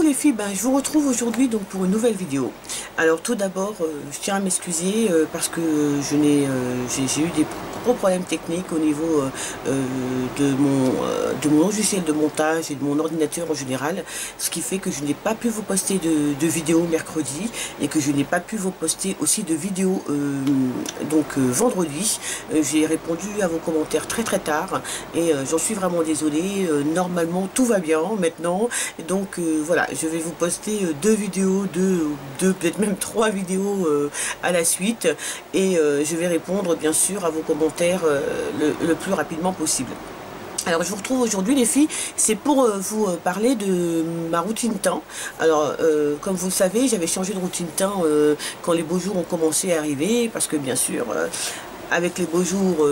les filles, je vous retrouve aujourd'hui donc pour une nouvelle vidéo. Alors tout d'abord, je tiens à m'excuser parce que j'ai eu des gros problèmes techniques au niveau de mon logiciel de montage et de mon ordinateur en général, ce qui fait que je n'ai pas pu vous poster de vidéo mercredi et que je n'ai pas pu vous poster aussi de vidéo vendredi. J'ai répondu à vos commentaires très tard et j'en suis vraiment désolée. Normalement tout va bien maintenant, donc voilà, je vais vous poster deux vidéos, peut-être même 3 vidéos à la suite, et je vais répondre bien sûr à vos commentaires le plus rapidement possible. Alors je vous retrouve aujourd'hui les filles, c'est pour vous parler de ma routine teint. Alors comme vous le savez, j'avais changé de routine teint quand les beaux jours ont commencé à arriver, parce que bien sûr avec les beaux jours,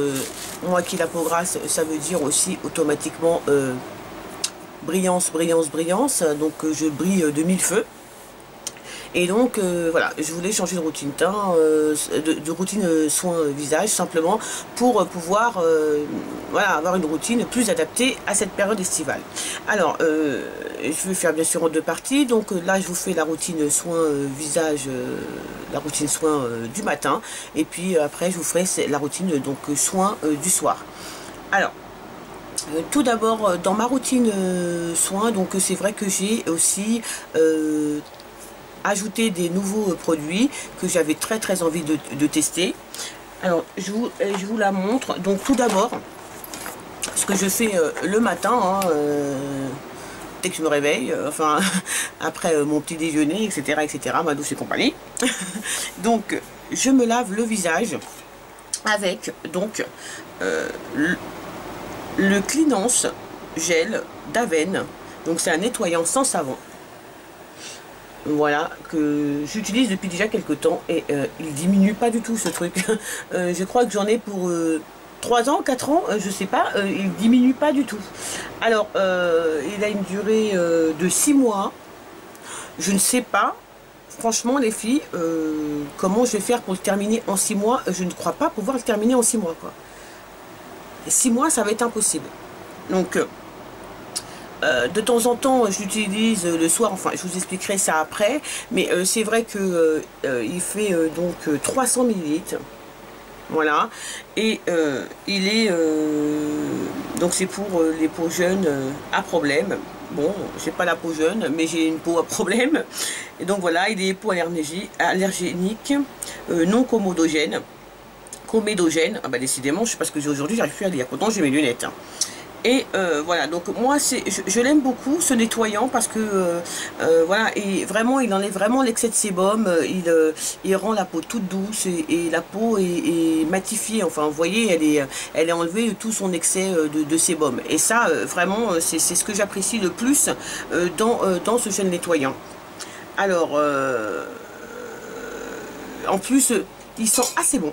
moi qui la peau grasse, ça veut dire aussi automatiquement brillance, donc je brille de mille feux. Et donc voilà, je voulais changer de routine teint, de routine soin visage, simplement pour pouvoir voilà, avoir une routine plus adaptée à cette période estivale. Alors je vais faire bien sûr en 2 parties. Donc là je vous fais la routine soin visage, la routine soin du matin, et puis après je vous ferai la routine donc soin du soir. Alors tout d'abord, dans ma routine soin, donc c'est vrai que j'ai aussi ajouté des nouveaux produits que j'avais très envie de tester. Alors je vous la montre. Donc tout d'abord, ce que je fais le matin, dès que je me réveille, enfin après mon petit déjeuner, etc., ma douce et compagnie. Donc je me lave le visage avec donc le Cleanance gel d'Aven. Donc c'est un nettoyant sans savon, voilà, que j'utilise depuis déjà quelques temps, et il diminue pas du tout ce truc. Je crois que j'en ai pour 3 ans, 4 ans, je sais pas, il diminue pas du tout. Alors il a une durée de 6 mois. Je ne sais pas franchement les filles comment je vais faire pour le terminer en 6 mois. Je ne crois pas pouvoir le terminer en 6 mois quoi. 6 mois ça va être impossible. Donc de temps en temps je l'utilise le soir, enfin je vous expliquerai ça après, mais c'est vrai que il fait donc 300 ml, voilà, et il est donc c'est pour les peaux jeunes à problème. Bon, j'ai pas la peau jeune, mais j'ai une peau à problème, et donc voilà, il est peau allergénique, non comédogène. Ah bah décidément, je sais pas ce que j'ai aujourd'hui, j'arrive plus à lire, pourtant j'ai mes lunettes. Et voilà, donc moi je l'aime beaucoup ce nettoyant, parce que voilà, et vraiment il enlève vraiment l'excès de sébum, il rend la peau toute douce, et la peau est matifiée, enfin vous voyez, elle est enlevée tout son excès de sébum, et ça vraiment c'est ce que j'apprécie le plus dans ce gel nettoyant. Alors en plus il sent assez bon.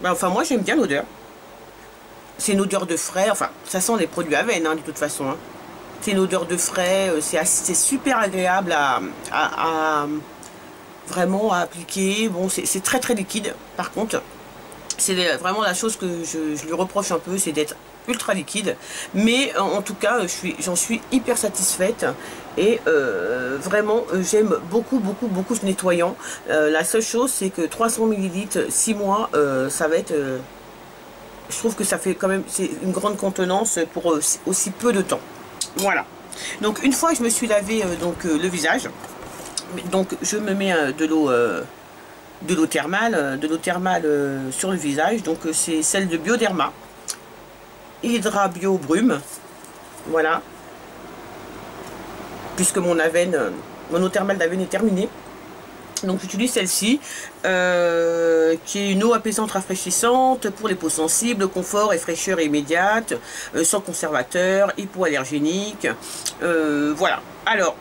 Enfin moi j'aime bien l'odeur. C'est une odeur de frais, enfin ça sent les produits Aven de toute façon. C'est une odeur de frais, c'est super agréable vraiment à appliquer. Bon, c'est très liquide par contre. C'est vraiment la chose que je lui reproche un peu, c'est d'être ultra liquide. Mais en tout cas j'en suis hyper satisfaite. Et vraiment j'aime beaucoup ce nettoyant. La seule chose c'est que 300 ml 6 mois, ça va être je trouve que ça fait quand même, c'est une grande contenance pour aussi peu de temps. Voilà, donc une fois que je me suis lavé le visage, donc je me mets de l'eau thermale sur le visage. Donc c'est celle de Bioderma, Hydra Bio Brume, voilà, puisque mon eau thermale d'Aven est terminée. Donc j'utilise celle-ci, qui est une eau apaisante rafraîchissante pour les peaux sensibles, confort et fraîcheur immédiate, sans conservateur, hypoallergénique, voilà. Alors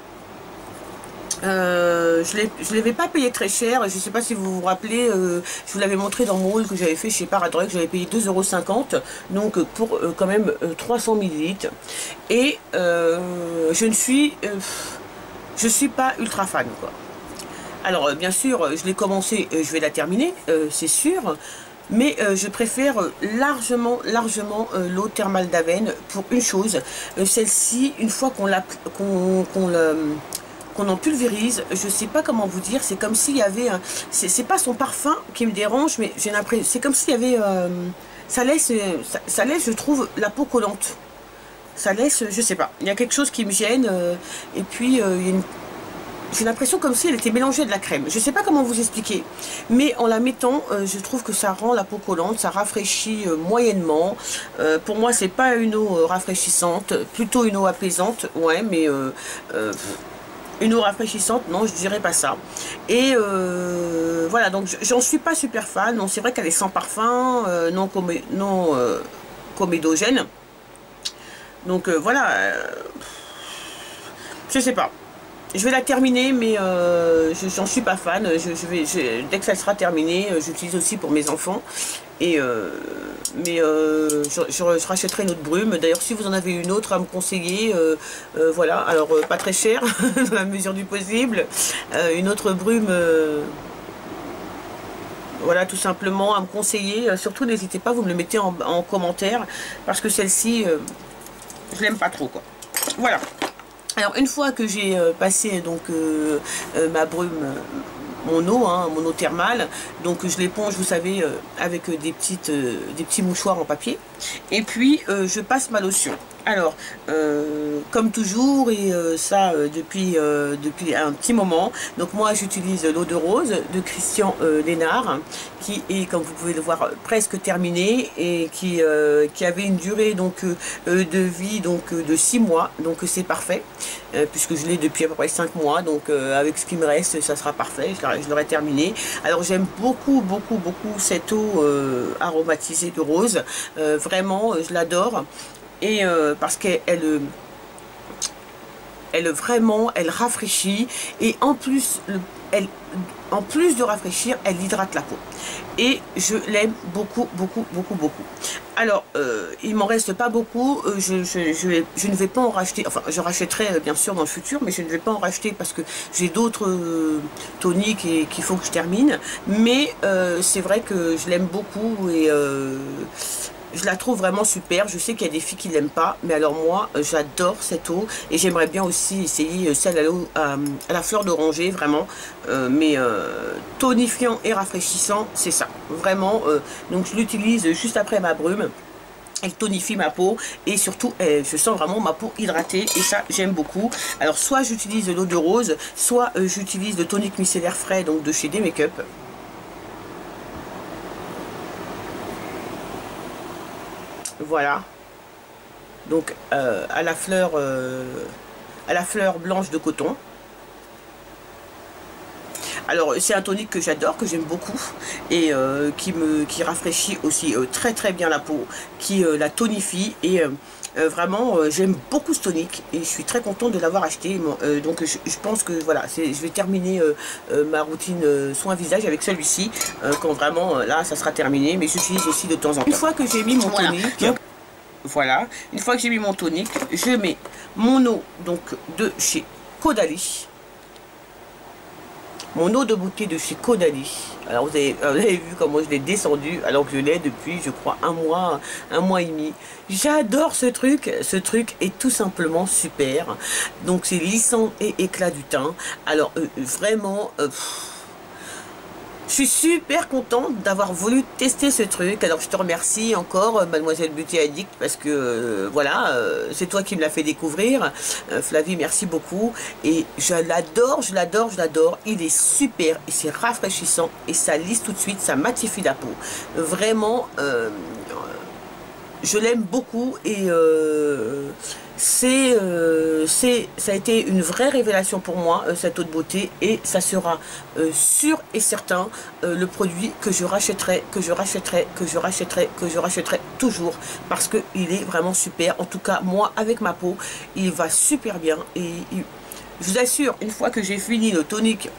je ne l'avais pas payé très cher, je ne sais pas si vous vous rappelez, je vous l'avais montré dans mon haul que j'avais fait chez Paradroid, que j'avais payé 2,50 €, donc pour quand même 300 ml, et je ne suis pas ultra fan quoi. Alors bien sûr je l'ai commencé, je vais la terminer, c'est sûr, mais je préfère largement l'eau thermale d'Aven pour une chose, celle-ci une fois qu'on en pulvérise. Je sais pas comment vous dire, c'est comme s'il y avait un... C'est pas son parfum qui me dérange, mais j'ai l'impression, c'est comme s'il y avait... ça laisse, je trouve, la peau collante. Ça laisse, je sais pas, il y a quelque chose qui me gêne, et puis il y a une... J'ai l'impression comme si elle était mélangée à de la crème. Je ne sais pas comment vous expliquer. Mais en la mettant, je trouve que ça rend la peau collante. Ça rafraîchit moyennement. Pour moi, c'est pas une eau rafraîchissante. Plutôt une eau apaisante. Ouais, mais... une eau rafraîchissante, non, je dirais pas ça. Et voilà, donc j'en suis pas super fan. Non, c'est vrai qu'elle est sans parfum, non comédogène. Donc voilà, je sais pas. Je vais la terminer, mais j'en suis pas fan. Dès que ça sera terminé, j'utilise aussi pour mes enfants. Et je rachèterai une autre brume. D'ailleurs, si vous en avez une autre à me conseiller, voilà. Alors, pas très cher, dans la mesure du possible. Une autre brume, voilà, tout simplement à me conseiller. Surtout, n'hésitez pas, vous me le mettez en commentaire, parce que celle-ci, je l'aime pas trop, quoi. Voilà. Alors une fois que j'ai passé donc ma brume, mon eau thermale, donc je l'éponge, vous savez, avec des petits mouchoirs en papier, et puis je passe ma lotion. Alors, comme toujours, et ça depuis un petit moment, donc moi j'utilise l'eau de rose de Christian Lénard, qui est, comme vous pouvez le voir, presque terminée, et qui avait une durée donc de vie donc de 6 mois, donc c'est parfait, puisque je l'ai depuis à peu près 5 mois, donc avec ce qui me reste, ça sera parfait, je l'aurai terminé. Alors j'aime beaucoup cette eau aromatisée de rose, vraiment je l'adore. Et parce qu'elle vraiment, elle rafraîchit, et en plus, en plus de rafraîchir, elle hydrate la peau. Et je l'aime beaucoup. Alors, il m'en reste pas beaucoup, je ne vais pas en racheter, enfin je rachèterai bien sûr dans le futur, mais je ne vais pas en racheter parce que j'ai d'autres toniques et qu'il faut que je termine. Mais c'est vrai que je l'aime beaucoup, et... je la trouve vraiment super. Je sais qu'il y a des filles qui l'aiment pas, mais alors moi j'adore cette eau, et j'aimerais bien aussi essayer celle à la fleur d'oranger, vraiment. Mais tonifiant et rafraîchissant, c'est ça, vraiment. Donc je l'utilise juste après ma brume. Elle tonifie ma peau, et surtout je sens vraiment ma peau hydratée, et ça j'aime beaucoup. Alors soit j'utilise l'eau de rose, soit j'utilise le tonique micellaire frais, donc de chez D-Make-up. Voilà, donc à la fleur blanche de coton. Alors c'est un tonique que j'adore, que j'aime beaucoup, et qui rafraîchit aussi très bien la peau, qui la tonifie, et vraiment j'aime beaucoup ce tonique, et je suis très contente de l'avoir acheté. Donc je pense que voilà, je vais terminer ma routine soin visage avec celui-ci, quand vraiment là ça sera terminé, mais j'utilise aussi de temps en temps. Une fois que j'ai mis mon tonique, voilà, une fois que j'ai mis mon tonique, je mets mon eau donc de chez Caudalie. Mon eau de beauté de chez Caudalie. Alors vous avez vu comment je l'ai descendu, alors que je l'ai depuis, je crois, un mois et demi. J'adore ce truc est tout simplement super. Donc c'est lissant et éclat du teint. Alors vraiment... je suis super contente d'avoir voulu tester ce truc. Alors je te remercie encore, Mademoiselle Beauty Addict, parce que voilà, c'est toi qui me l'as fait découvrir. Flavie, merci beaucoup. Et je l'adore. Il est super, et c'est rafraîchissant, et ça lisse tout de suite, ça matifie la peau. Vraiment, je l'aime beaucoup, et ça a été une vraie révélation pour moi, cette eau de beauté, et ça sera sûr et certain le produit que je rachèterai toujours, parce que il est vraiment super. En tout cas moi, avec ma peau, il va super bien, et je vous assure, une fois que j'ai fini le tonique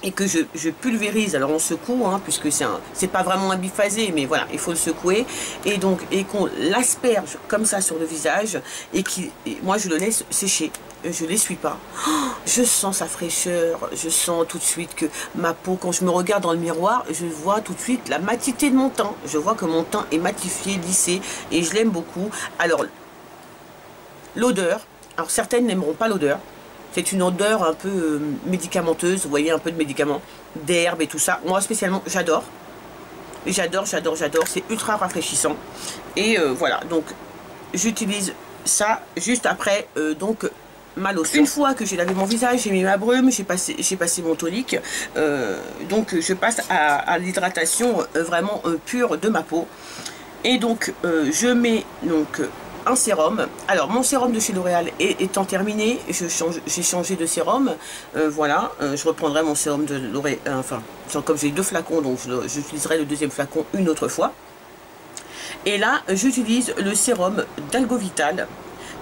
et que je pulvérise, alors on secoue, puisque c'est pas vraiment un biphasé, mais voilà, il faut le secouer, et qu'on l'asperge comme ça sur le visage, et moi je le laisse sécher, je l'essuie pas. Oh, je sens sa fraîcheur, je sens tout de suite que ma peau, quand je me regarde dans le miroir, je vois tout de suite la matité de mon teint, je vois que mon teint est matifié, lissé, et je l'aime beaucoup. Alors l'odeur, alors certaines n'aimeront pas l'odeur, C'est une odeur un peu médicamenteuse, vous voyez, un peu de médicaments, d'herbes et tout ça. Moi spécialement, j'adore. J'adore, j'adore, j'adore. C'est ultra rafraîchissant. Et voilà, donc j'utilise ça juste après donc ma lotion. Une fois que j'ai lavé mon visage, j'ai mis ma brume, j'ai passé mon tonique, donc je passe à l'hydratation vraiment pure de ma peau. Et donc je mets donc un sérum. Alors mon sérum de chez L'Oréal étant terminé, j'ai changé de sérum. Voilà, je reprendrai mon sérum de L'Oréal, enfin comme j'ai 2 flacons, donc j'utiliserai le 2e flacon une autre fois. Et là j'utilise le sérum d'Algovital.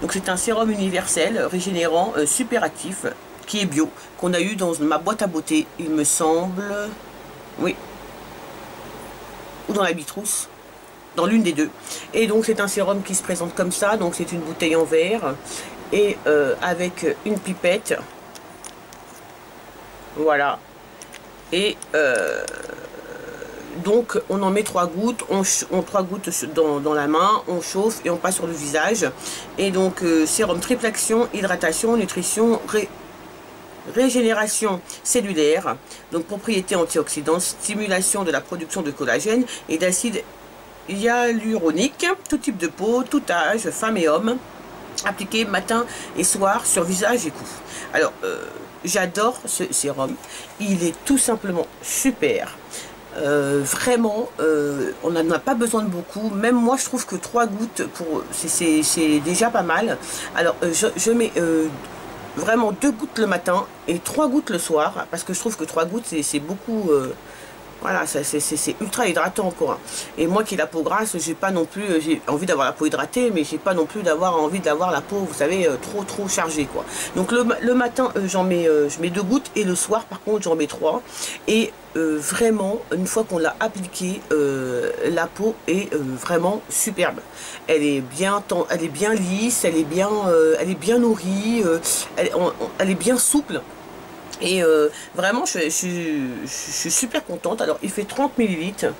Donc c'est un sérum universel, régénérant, super actif, qui est bio, qu'on a eu dans ma boîte à beauté, il me semble, oui, ou dans la Bitrousse, dans l'une des deux. Et donc c'est un sérum qui se présente comme ça, donc c'est une bouteille en verre, et avec une pipette, voilà, et donc on en met 3 gouttes, on 3 gouttes dans la main, on chauffe et on passe sur le visage. Et donc sérum triple action, hydratation, nutrition, régénération cellulaire, donc propriétés antioxydantes, stimulation de la production de collagène et d'acide hyaluronique, tout type de peau, tout âge, femmes et hommes, appliqué matin et soir sur visage et cou. Alors j'adore ce sérum, il est tout simplement super. Vraiment on n'en a pas besoin de beaucoup, même moi je trouve que 3 gouttes c'est déjà pas mal. Alors je mets vraiment 2 gouttes le matin et 3 gouttes le soir, parce que je trouve que 3 gouttes c'est beaucoup, voilà, c'est ultra hydratant quoi. Et moi qui ai la peau grasse, j'ai pas non plus, j'ai envie d'avoir la peau hydratée, mais j'ai pas non plus envie d'avoir la peau, vous savez, trop chargée quoi. Donc le matin je mets 2 gouttes, et le soir par contre j'en mets 3. Et vraiment une fois qu'on l'a appliqué, la peau est vraiment superbe. Elle est bien lisse, elle est bien nourrie, elle est bien souple. Et vraiment je suis super contente. Alors il fait 30 ml.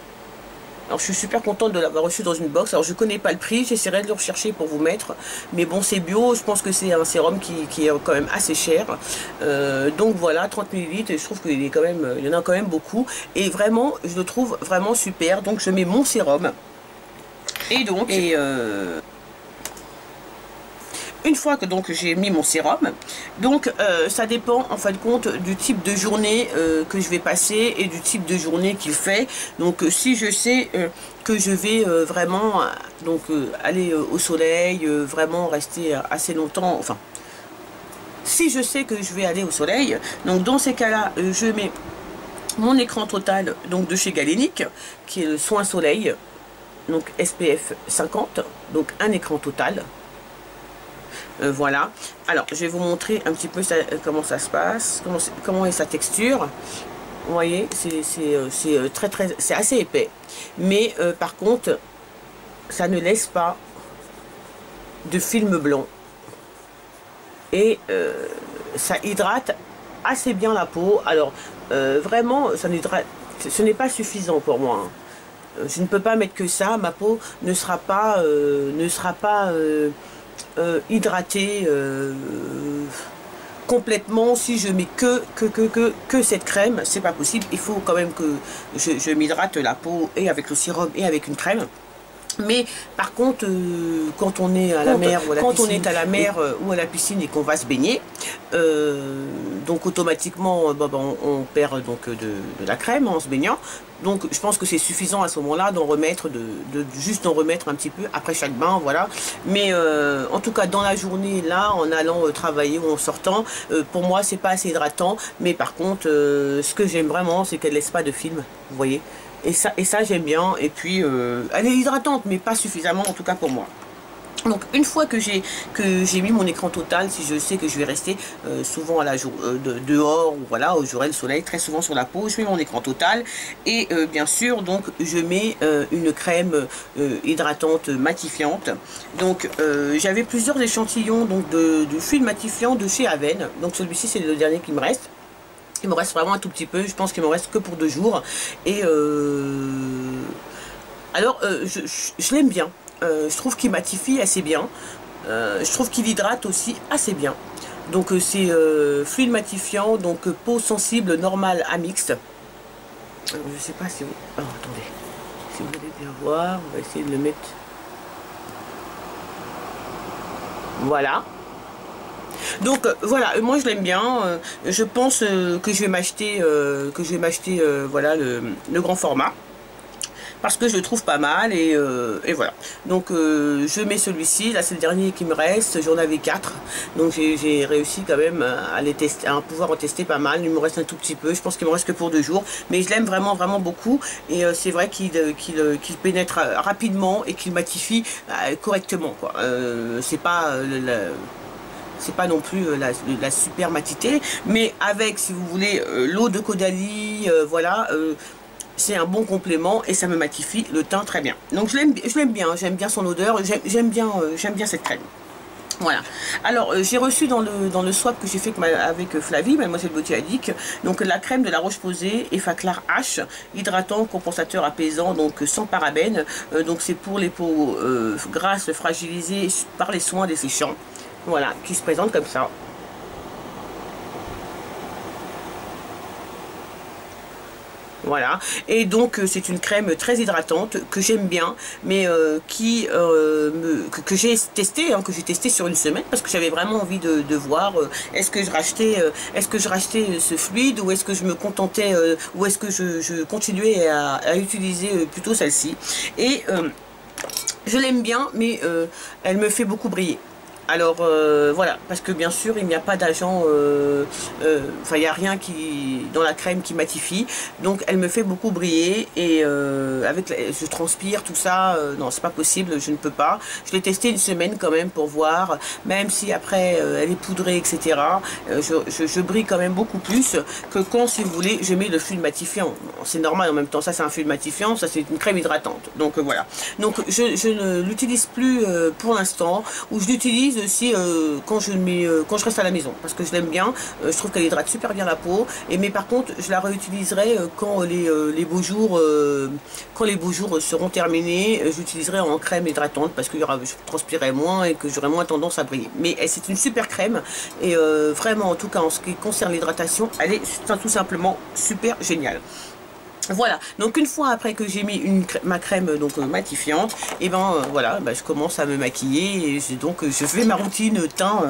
Alors je suis super contente de l'avoir reçu dans une box. Alors je connais pas le prix, j'essaierai de le rechercher pour vous mettre. Mais bon, c'est bio, je pense que c'est un sérum qui est quand même assez cher. Donc voilà, 30 ml, je trouve qu'il est quand même, il y en a quand même beaucoup. Et vraiment, je le trouve vraiment super. Donc je mets mon sérum. Et donc, une fois que donc j'ai mis mon sérum, donc ça dépend en fin de compte du type de journée que je vais passer et du type de journée qu'il fait. Donc si je sais que je vais vraiment donc aller au soleil, vraiment rester assez longtemps, enfin si je sais que je vais aller au soleil, donc dans ces cas-là je mets mon écran total donc de chez Galénic, qui est le soin soleil, donc SPF 50, donc un écran total. Voilà, alors je vais vous montrer un petit peu comment ça se passe, comment est sa texture. Vous voyez, c'est assez épais, mais par contre ça ne laisse pas de film blanc, et ça hydrate assez bien la peau. Alors vraiment ce n'est pas suffisant pour moi, hein. Je ne peux pas mettre que ça, ma peau ne sera pas hydratée complètement si je mets que cette crème. C'est pas possible, il faut quand même que je m'hydrate la peau, et avec le sérum et avec une crème. Mais par contre quand on est à la mer ou à la piscine, on est à la mer ou à la piscine et qu'on va se baigner, donc automatiquement on perd donc de la crème en se baignant. Donc je pense que c'est suffisant à ce moment-là d'en remettre, juste d'en remettre un petit peu après chaque bain, voilà. Mais en tout cas dans la journée là, en allant travailler ou en sortant, pour moi c'est pas assez hydratant. Mais par contre ce que j'aime vraiment, c'est qu'elle laisse pas de film, vous voyez. Et ça j'aime bien. Et puis elle est hydratante, mais pas suffisamment, en tout cas pour moi. Donc une fois que j'ai mis mon écran total, si je sais que je vais rester souvent à dehors, ou voilà, où j'aurai le soleil très souvent sur la peau, je mets mon écran total. Et bien sûr donc je mets une crème hydratante matifiante. Donc j'avais plusieurs échantillons donc de fluide matifiant de chez Aven. Donc celui-ci c'est le dernier qui me reste. Il me reste vraiment un tout petit peu, je pense qu'il me reste que pour 2 jours. Et alors je l'aime bien, je trouve qu'il matifie assez bien, je trouve qu'il hydrate aussi assez bien. Donc c'est fluide matifiant, donc peau sensible normale à mixte. Je sais pas si vous... Oh, attendez. Si vous allez bien voir, on va essayer de le mettre... Voilà. Donc voilà, moi je l'aime bien. Je pense que je vais m'acheter voilà le grand format. Parce que je le trouve pas mal et voilà. Donc je mets celui-ci, là c'est le dernier qui me reste, j'en avais 4. Donc j'ai réussi quand même à les tester, à pouvoir en tester pas mal. Il me reste un tout petit peu, je pense qu'il me reste que pour 2 jours. Mais je l'aime vraiment beaucoup et c'est vrai qu'il pénètre rapidement et qu'il matifie correctement, quoi. C'est pas non plus la super matité, mais avec, si vous voulez, l'eau de Caudalie, voilà, c'est un bon complément et ça me matifie le teint très bien. Donc je l'aime bien, j'aime bien son odeur, j'aime bien cette crème. Voilà. Alors j'ai reçu dans le swap que j'ai fait avec Flavie, Mademoiselle Beauty Addict, donc la crème de la Roche-Posay Effaclar H, hydratant, compensateur, apaisant, donc sans parabènes. Donc c'est pour les peaux grasses, fragilisées par les soins desséchants. Voilà, qui se présente comme ça. Voilà, et donc c'est une crème très hydratante que j'aime bien, mais que j'ai testé, hein, sur une semaine parce que j'avais vraiment envie de voir est-ce que je rachetais ce fluide ou est-ce que je me contentais ou est-ce que je continuais à utiliser plutôt celle-ci. Et je l'aime bien, mais elle me fait beaucoup briller. Alors voilà, parce que bien sûr il n'y a pas d'agent, enfin il n'y a rien dans la crème qui matifie, donc elle me fait beaucoup briller et je transpire tout ça, non c'est pas possible, je ne peux pas. Je l'ai testé une semaine quand même pour voir, même si après elle est poudrée etc, je brille quand même beaucoup plus que quand, si vous voulez, je mets le fluide matifiant. C'est normal en même temps, ça c'est un fluide matifiant, ça c'est une crème hydratante, donc voilà. Donc je ne l'utilise plus pour l'instant, ou je l'utilise aussi quand je reste à la maison parce que je l'aime bien, je trouve qu'elle hydrate super bien la peau, mais par contre je la réutiliserai quand les beaux jours seront terminés. J'utiliserai en crème hydratante parce que je transpirerai moins et que j'aurai moins tendance à briller, mais c'est une super crème et vraiment, en tout cas en ce qui concerne l'hydratation, elle est tout simplement super géniale. Voilà, donc une fois après que j'ai mis ma crème donc matifiante, et voilà, je commence à me maquiller et donc je fais ma routine teint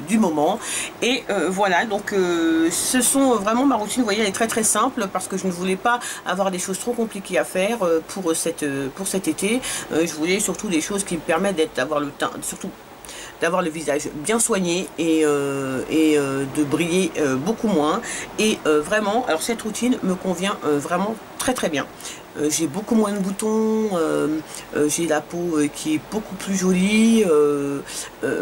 du moment. Et voilà, donc ce sont vraiment ma routine, vous voyez, elle est très simple parce que je ne voulais pas avoir des choses trop compliquées à faire pour cet été. Je voulais surtout des choses qui me permettent d'avoir le teint, surtout d'avoir le visage bien soigné et de briller beaucoup moins. Et vraiment, alors cette routine me convient vraiment très bien. J'ai beaucoup moins de boutons, j'ai la peau qui est beaucoup plus jolie,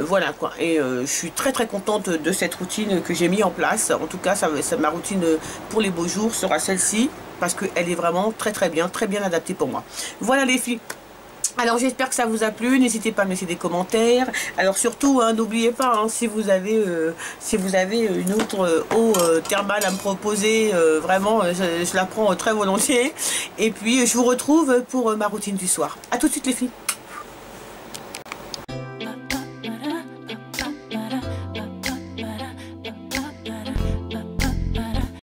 voilà quoi. Et je suis très contente de cette routine que j'ai mis en place. En tout cas, ma routine pour les beaux jours sera celle-ci parce qu'elle est vraiment très bien adaptée pour moi. Voilà les filles. Alors j'espère que ça vous a plu, n'hésitez pas à me laisser des commentaires. Alors surtout, hein, n'oubliez pas, hein, si vous avez une autre eau thermale à me proposer, vraiment je la prends très volontiers. Et puis je vous retrouve pour ma routine du soir. A tout de suite les filles.